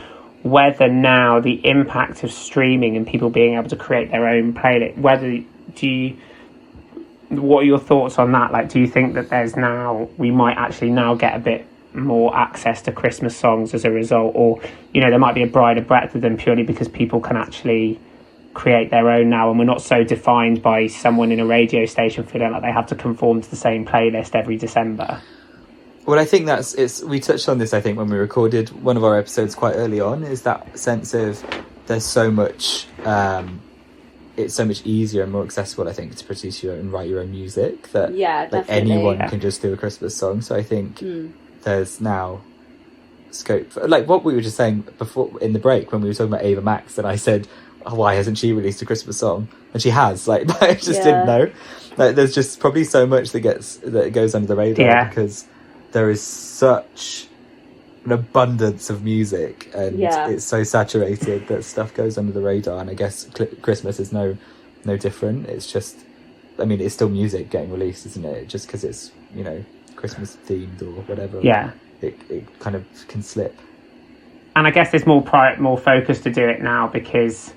whether now the impact of streaming and people being able to create their own playlist, what are your thoughts on that? Like, do you think that we might actually now get a bit more access to Christmas songs as a result, or, you know, there might be a brighter breadth of them purely because people can actually create their own now, and we're not so defined by someone in a radio station feeling like they have to conform to the same playlist every December? Well, I think we touched on this, I think, when we recorded one of our episodes quite early on, is that sense of there's so much, it's so much easier and more accessible, I think, to produce and write your own music, that like anyone can just do a Christmas song. So I think there's now scope for, like what we were just saying before in the break when we were talking about Ava Max, and I said, why hasn't she released a Christmas song? And she has, like, but I just didn't know. Like, there's just probably so much that goes under the radar because there is such an abundance of music, and it's so saturated that stuff goes under the radar. And I guess Christmas is no different. It's just, I mean, it's still music getting released, isn't it? Just because it's, you know, Christmas themed or whatever. Yeah, it kind of can slip. And I guess there's more focus to do it now because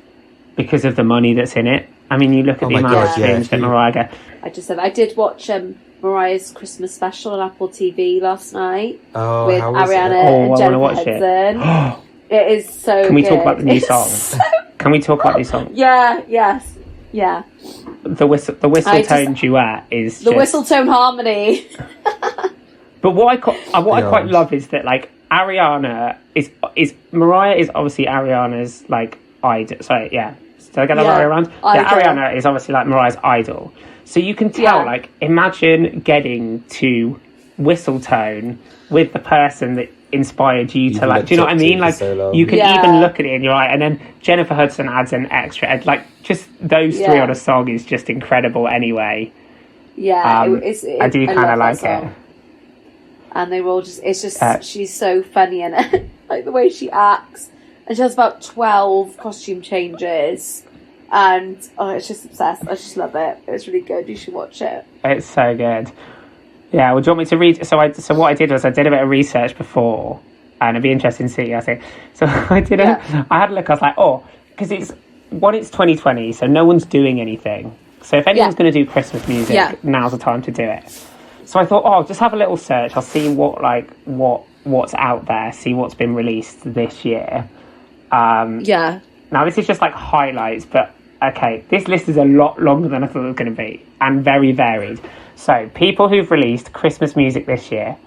of the money that's in it. I mean, you look at the amount of streams that Mariah got. I just said I did watch Mariah's Christmas special on Apple TV last night with Ariana and Jennifer Hudson. It is so good. Can we talk about the new songs? Can we talk about these songs? Yes. Yeah. The whistle tone duet is the whistle tone harmony. But what I quite love is that like Ariana is Mariah is obviously Ariana's like idol. Sorry, yeah. Did I get that right around? Yeah, Ariana is obviously like Mariah's idol. So you can tell, like, imagine getting to whistle tone with the person that inspired you to, like, do you know what I mean? Like, you can even look at it and you're right. And then Jennifer Hudson adds an extra, like, just those three on a song is just incredible anyway. Yeah, I do kind of like it. And they were all just, it's just, she's so funny in it. Like, the way she acts. And she has about 12 costume changes. And, it's just obsessed. I just love it. It was really good. You should watch it. It's so good. Yeah, well, do you want me to read? So what I did was I did a bit of research before, and it'd be interesting to see. I think so. I had a look. I was like, because it's 2020, so no one's doing anything. So if anyone's going to do Christmas music, now's the time to do it. So I thought, I'll just have a little search. I'll see what's out there. See what's been released this year. Now this is just like highlights, but okay, this list is a lot longer than I thought it was going to be, and very varied. So, people who've released Christmas music this year.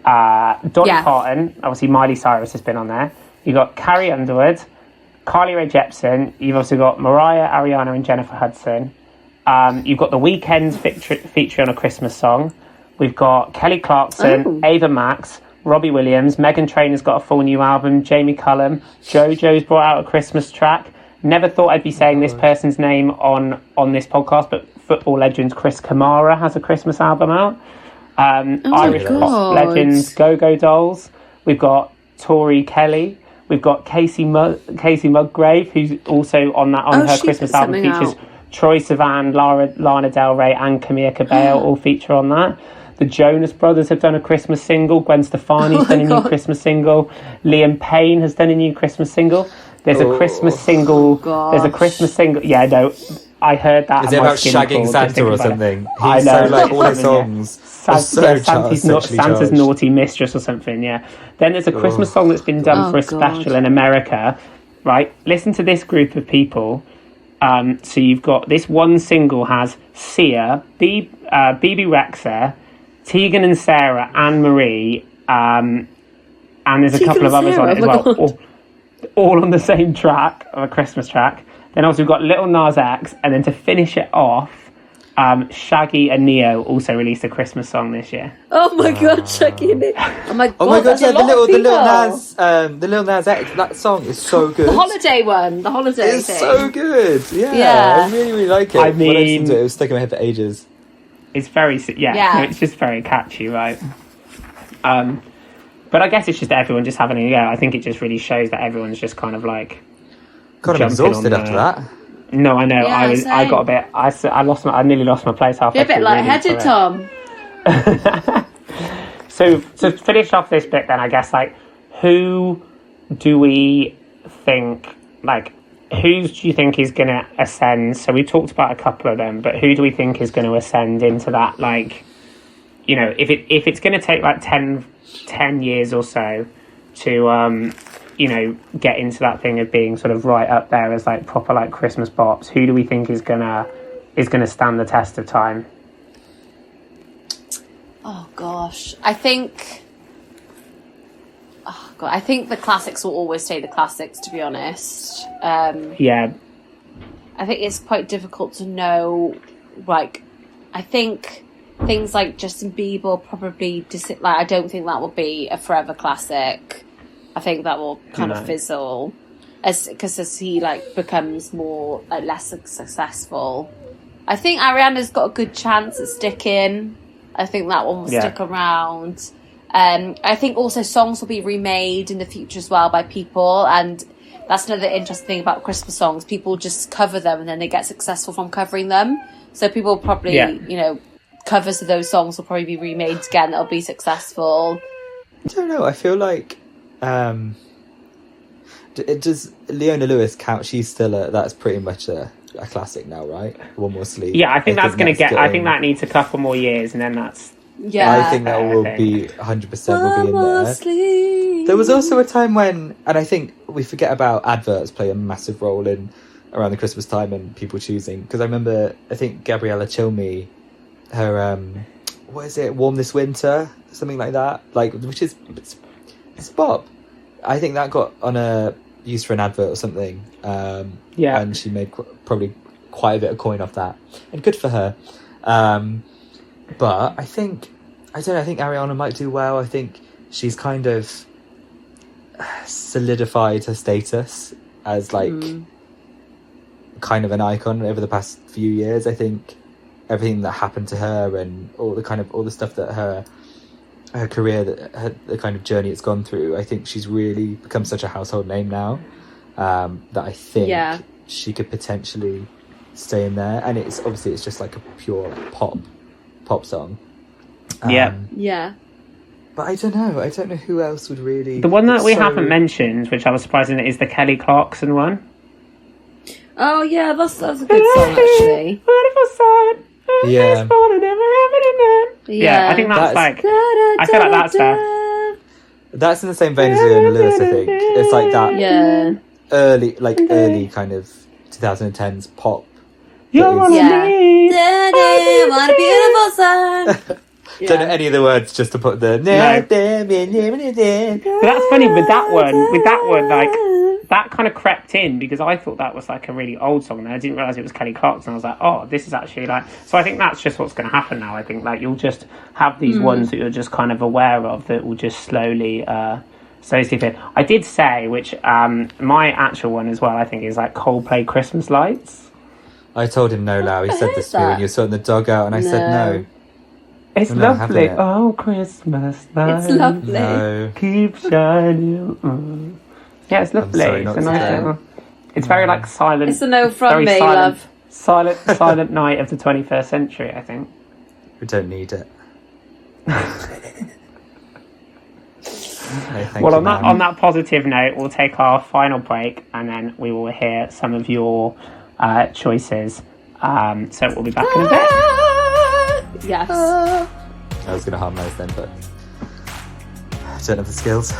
Dolly Parton, obviously Miley Cyrus has been on there. You've got Carrie Underwood, Carly Rae Jepsen. You've also got Mariah, Ariana and Jennifer Hudson. You've got The Weeknd featuring on a Christmas song. We've got Kelly Clarkson, Ava Max, Robbie Williams. Meghan Trainor's got a full new album. Jamie Cullum. JoJo's brought out a Christmas track. Never thought I'd be saying this person's name on this podcast, but football legend Chris Kamara has a Christmas album out. Irish pop legends Go-Go Dolls. We've got Tori Kelly. We've got Casey Musgrave, who's also on her Christmas album. Features Troye Sivan, Lana Del Rey, and Camila Cabello all feature on that. The Jonas Brothers have done a Christmas single. Gwen Stefani's done a new Christmas single. Liam Payne has done a new Christmas single. There's a Christmas single. There's a Christmas single. Yeah, no, I heard that. Is it about shagging Santa or something? I know. So, like, all his songs. Santa's Naughty Mistress or something, yeah. Then there's a Christmas song that's been done for a special in America, right? Listen to this group of people. So you've got this one single has Sia, BB Rexha, Tegan and Sarah, Anne Marie, and there's a couple of others on it as well. All on the same track, a Christmas track. Then also we've got Lil Nas X, and then to finish it off, Shaggy and Neo also released a Christmas song this year. Oh my god, Shaggy and Neo! Oh my god, yeah, the Lil Nas X, that song is so good. The holiday one, it's thing. So good. Yeah, I really, really like it. I mean, when I listened to it was stuck in my head for ages. It's very, it's just very catchy, right? But I guess it's just everyone just having a go. I think it just really shows that everyone's just kind of like... God, I'm exhausted after that. No, I know. Yeah, I got a bit... I nearly lost my place halfway. You're a bit lightheaded, Tom. So to finish off this bit then, I guess, like, who do we think... Like, who do you think is going to ascend? So we talked about a couple of them, but who do we think is going to ascend into that, like... You know, if it's going to take, like, 10 years or so to get into that thing of being sort of right up there as like proper like Christmas bops, who do we think is gonna stand the test of time? Oh gosh, I think the classics will always stay the classics, to be honest. Yeah, I think it's quite difficult to know. Like, I think things like Justin Bieber probably I don't think that will be a forever classic. I think that will kind of fizzle as he like becomes more less successful. I think Ariana's got a good chance at sticking. I think that one will stick around. I think also songs will be remade in the future as well by people, and that's another interesting thing about Christmas songs. People just cover them and then they get successful from covering them. So people probably, covers of those songs will probably be remade again. That'll be successful. I don't know. I feel like does Leona Lewis count? She's still that's pretty much a classic now, right? One More Sleep. Yeah, I think that's going to get. I think that needs a couple more years, and then that's. Yeah, I think that will be 100% will be in there. Sleep. There was also a time when, and I think we forget about adverts play a massive role in around the Christmas time and people choosing. Because I remember, I think Gabriella Chilmy, her what is it, Warm This Winter, something like that, like, which is it's bop. I think that got used for an advert or something. And she made probably quite a bit of coin off that, and good for her. But I think Ariana might do well. I think she's kind of solidified her status as like kind of an icon over the past few years. I think everything that happened to her and all the stuff that her career, the kind of journey it's gone through, I think she's really become such a household name now, that I think she could potentially stay in there. And it's just like a pure like, pop song. But I don't know who else would really... The one that we haven't mentioned, which I was surprised in, is the Kelly Clarkson one. Oh yeah, that's a good song actually. Yeah. Yeah, I think that's like... I feel like that's fair. That's in the same vein as Leona Lewis, I think. It's like that early kind of 2010s pop. You're on me. What a beautiful song. Don't know any of the words, just to put the... But that's funny with that one, like, that kind of crept in because I thought that was like a really old song and I didn't realise it was Kelly Clarkson. I was like, oh, this is actually like... So I think that's just what's going to happen now. I think like you'll just have these ones that you're just kind of aware of that will just slowly slip in. I did say, which my actual one as well, I think, is like Coldplay Christmas Lights. I told him no, Lau. He said this to me when you were sorting the dog out, and I said no. It's lovely. Oh, Christmas lights. It's lovely. No. Keep shining. Yeah, it's lovely. It's a nice little... It's very like silent. It's a no from me, love. Silent night of the 21st century, I think. We don't need it. Well, on that positive note, we'll take our final break and then we will hear some of your choices. So we'll be back in a bit. Yes. I was going to harmonise then, but I don't have the skills.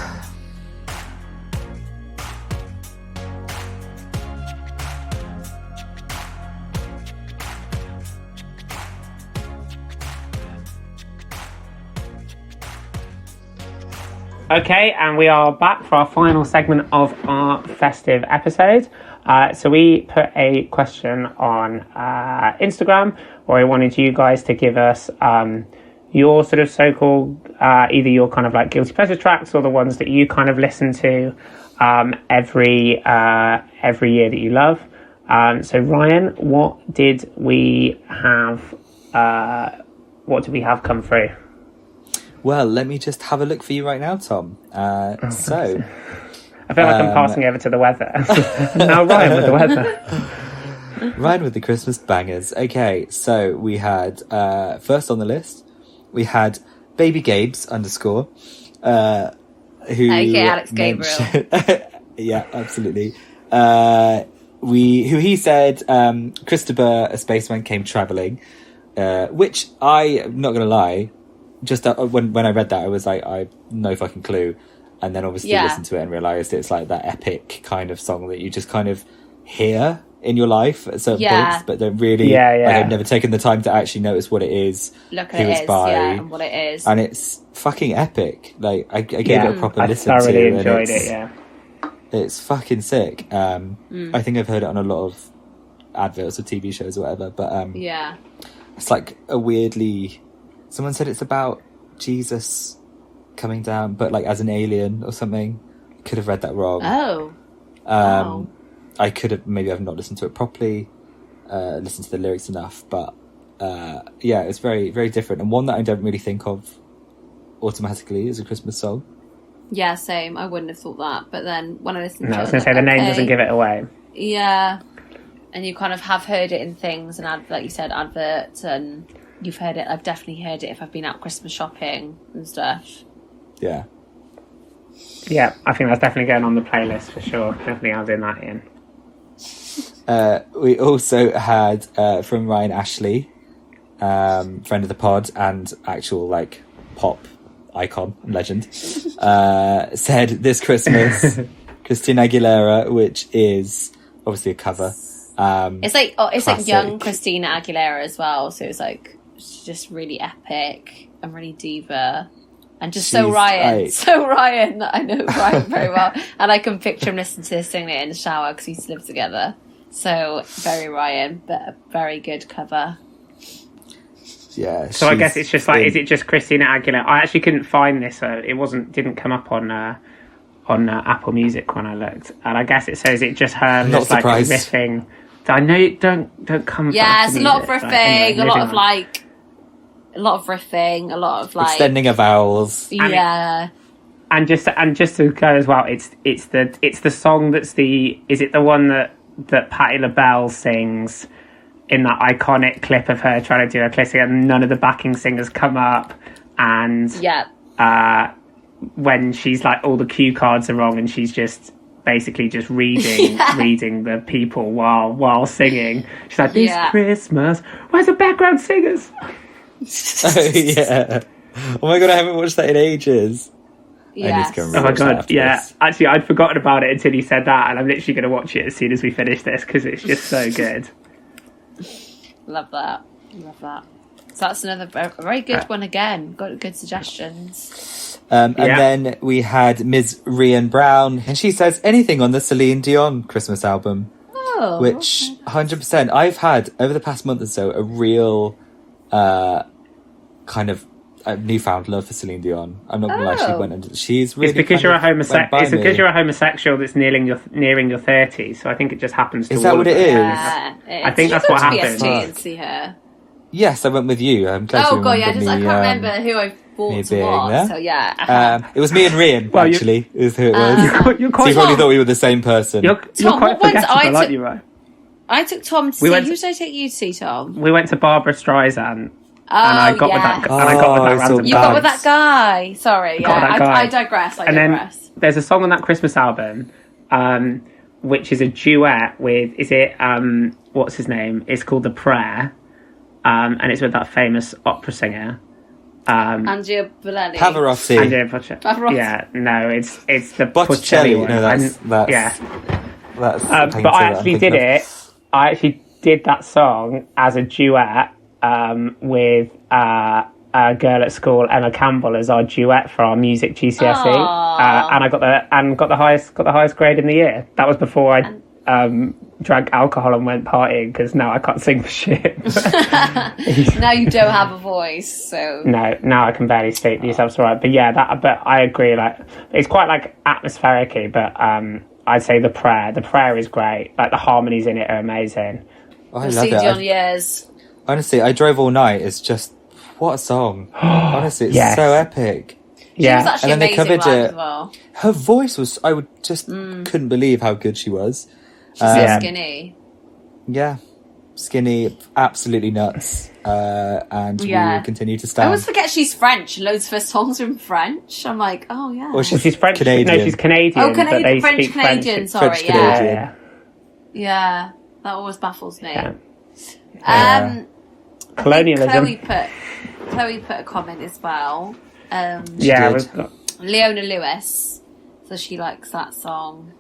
Okay, and we are back for our final segment of our festive episode. So we put a question on Instagram where we wanted you guys to give us your sort of so-called, either your kind of like guilty pleasure tracks or the ones that you kind of listen to every year that you love. So Ryan, what did we have come through? Well, let me just have a look for you right now, Tom. So... I feel like I'm passing over to the weather. Now Ryan with the weather. Ryan with the Christmas bangers. Okay, so we had, first on the list, we had Baby Gabes _ who... Okay, Alex Gabriel. Yeah, absolutely. Who he said, Christopher, a spaceman, came travelling, which I'm not going to lie, just when I read that, I was like, I have no fucking clue. And then obviously listened to it and realised it's like that epic kind of song that you just kind of hear in your life at certain points, but don't really... Like, I've never taken the time to actually notice what it is, look at who it's by, and what it is. And it's fucking epic. Like, I gave it a proper listen to. I thoroughly enjoyed it, It's fucking sick. I think I've heard it on a lot of adverts or TV shows or whatever, but it's like a weirdly... Someone said it's about Jesus coming down, but like as an alien or something. Could have read that wrong. Wow. I could have, maybe I've not listened to it properly, listened to the lyrics enough, but it's very, very different, and one that I don't really think of automatically as a Christmas song. Yeah, same. I wouldn't have thought that, but then when I listened to it, I was going to say the name doesn't give it away. Yeah, and you kind of have heard it in things and like you said, adverts, and you've heard it. I've definitely heard it if I've been out Christmas shopping and stuff. Yeah, I think that's definitely going on the playlist for sure. Definitely adding that in. We also had from Ryan Ashley, friend of the pod and actual like pop icon legend, said this Christmas Christina Aguilera, which is obviously a cover It's like classic. young Christina Aguilera as well. So it's like she's just really epic and really diva, and just so Ryan, so Ryan. I know Ryan very well, and I can picture him listening to this singing it in the shower because we used to live together. So very Ryan, but a very good cover. Yeah. So I guess it's just like, is it just Christina Aguilera? I actually couldn't find this. Didn't come up on Apple Music when I looked, and I guess it says it just her just like riffing. I know you don't come. Yeah, it's a lot of riffing, a lot of riffing, a lot of like extending of vowels. Yeah. And just to go as well, it's the song is it the one that Patti LaBelle sings in that iconic clip of her trying to do a clip, and none of the backing singers come up, and when she's like all the cue cards are wrong and she's just basically just reading the people while singing. She's like, "This Christmas, where's the background singers?" Oh yeah. Oh my god, I haven't watched that in ages. Yes. Oh my god, yeah. Actually, I'd forgotten about it until you said that, and I'm literally going to watch it as soon as we finish this because it's just so good. Love that. So that's another very good one again. Got good suggestions. And then we had Ms. Rian Brown, and she says anything on the Celine Dion Christmas album. Oh, which 100%. I've had over the past month or so a real kind of newfound love for Celine Dion. I'm not gonna lie, she's really. It's because you're a homosexual. It's because you're a homosexual that's nearing your 30s. So I think it just happens. Is that what it is? Yeah, I think that's what happened. And see her. Yes, I went with you. I'm glad you god, yeah. me, I can't remember who I bought to watch. There. So yeah, it was me and Rian. Actually, is who it was. You're quite. So you probably thought we were the same person. You're quite forgettable, aren't you, right? I took Tom to see. Who did I take you to see, Tom? We went to Barbara Streisand. Oh, and I got with that. And I got with that random. You got with that guy. Sorry, I digress. Then there's a song on that Christmas album, which is a duet with. Is it what's his name? It's called The Prayer, and it's with that famous opera singer. Andrea Bocelli. Pavarotti. Andrea Bocelli. Yeah, no, it's the Bocelli one. No, that's but I actually did it. I actually did that song as a duet. With a girl at school, Emma Campbell, as our duet for our music GCSE, and I got the highest grade in the year. That was before I drank alcohol and went partying, because now I can't sing for shit. Now you don't have a voice, so no, now I can barely speak. Yourself's right, but yeah, but I agree. Like, it's quite like atmospheric-y, but I'd say the prayer is great. Like, the harmonies in it are amazing. Oh, I love it. Years. Honestly, I Drove All Night is just, what a song. Honestly, it's so epic. Yeah. She was actually and then they covered it. As well. Her voice was, I would just couldn't believe how good she was. She's so skinny. Yeah. Skinny, absolutely nuts. And we will continue to stand. I always forget she's French. Loads of her songs are in French. I'm like, oh yeah. Well, she's French. Canadian. No, she's Canadian. Oh, Canadian, but they French speak Canadian. French. Sorry, French Canadian. Yeah, that always baffles me. Colonialism. Chloe put a comment as well. We've got Leona Lewis, so she likes that song.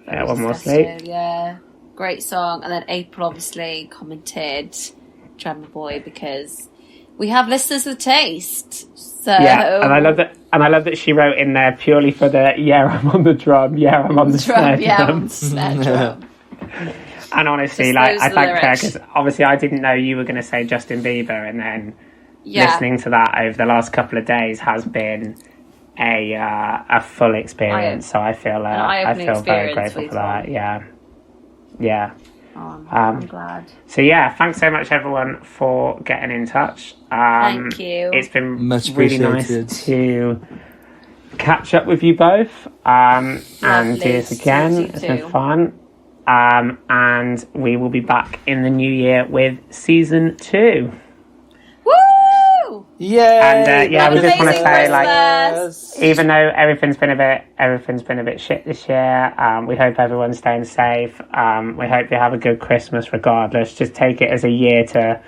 Yeah, One More Sleep. Yeah, great song. And then April obviously commented Drummer Boy, because we have listeners with taste. So yeah, and I love that she wrote in there purely for the I'm on the drum, I'm on the snare drum. Yeah, on the snare drum. And honestly, like, I thank her, because obviously I didn't know you were going to say Justin Bieber, and then listening to that over the last couple of days has been a full experience. So I feel very grateful for that. Yeah. Oh, I'm glad. So yeah, thanks so much everyone for getting in touch. Thank you. It's been much really nice to catch up with you both and do this again. It's been fun. And we will be back in the new year with season 2. Woo! Yay! And we just want to say, Christmas. even though everything's been a bit shit this year, we hope everyone's staying safe. We hope you have a good Christmas regardless. Just take it as a year to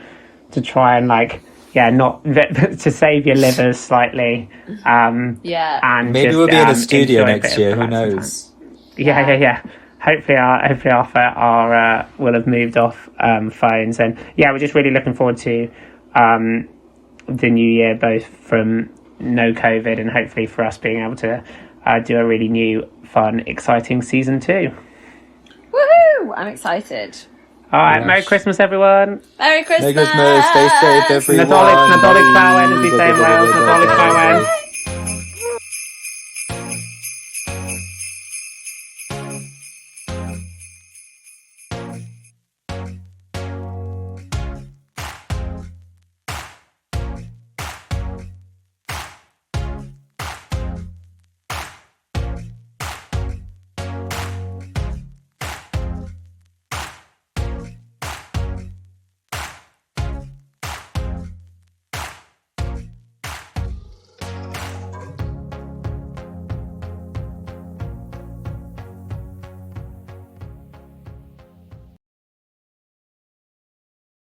try and not to save your livers slightly. And maybe we'll be in a studio next year. Who knows? Yeah. our will have moved off phones, and yeah, we're just really looking forward to the new year, both from no COVID and hopefully for us being able to do a really new, fun, exciting season 2. Woohoo! I'm excited. All right, Merry Christmas, everyone. Merry Christmas. Merry Christmas. Stay safe, everyone. Nadolig Llawen, as we say in Wales. Nadolig Llawen.